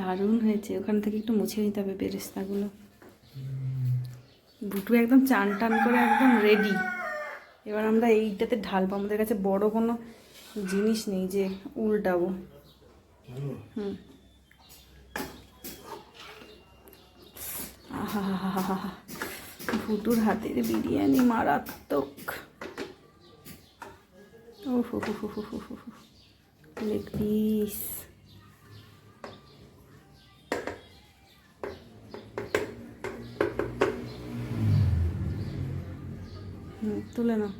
দারুণ হয়েছে। ওখান থেকে একটু মুছে নিতে হবে বেরেস্তাগুলো। বুটু একদম চান টান করে একদম রেডি। এবার আমরা এইটাতে ঢালবো। আমাদের কাছে বড় কোনো জিনিস নেই যে উল্টাবো। হুম, আহা, ভুটুর হাতের বিরিয়ানি মারাত্মক। ও হো হো হো হো হো হো, লেগ পিস। তুলে নাও।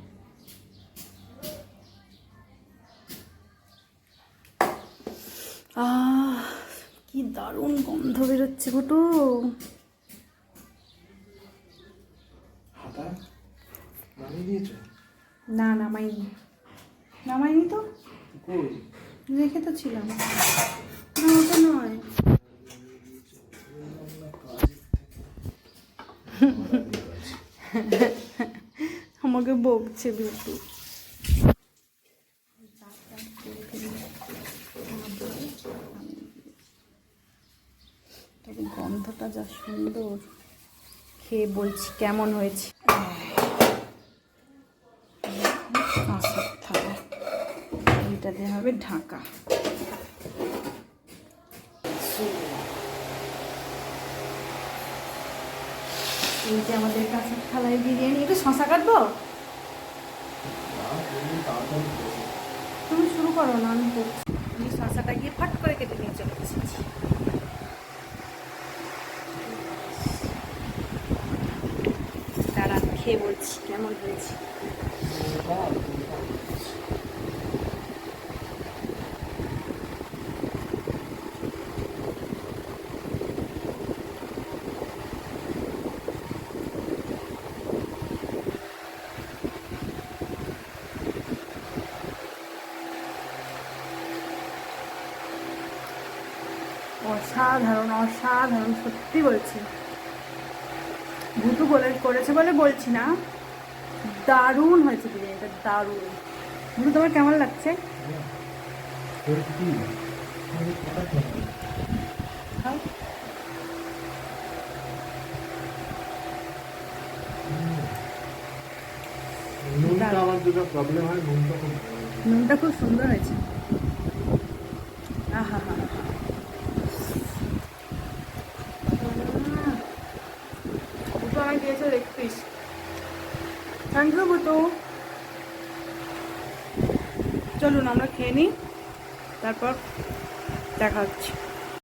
কি দারুণ গন্ধ বেরোচ্ছে ভুটু। না নামাইনি, নামাইনি তো, রেখে তো ছিলাম। না ওটা নয়, আমাকে বকছে বিট্টু। তবে গন্ধটা যা সুন্দর, খেয়ে বলছি কেমন হয়েছে। কাঁচের থালা, এইটা দিয়ে হবে ঢাকা। এই যে আমাদের কাঁচের থালায় বিরিয়ানি। একটু শশা কাটবো, তুমি শুরু করো না, আমি করছি। আমি শশাটা গিয়ে ফাট করে কেটে নিয়ে চলে এসেছি। দাঁড়ান খেয়ে বলছি কেমন হয়েছে। অসাধারণ অসাধারণ, সত্যি বলছি। ভুটু করেছে বলে বলছি না, দারুণ হয়েছে বিরিয়ানিটা, দারুণ। ভুটু তোমার কেমন লাগছে? নুনটা খুব সুন্দর হয়েছে। আহা হা, ভুটু আমায় দিয়েছে leg piece. Thank you Bhutu. চলুন আমরা খেয়ে নিই, তারপর দেখা হচ্ছে।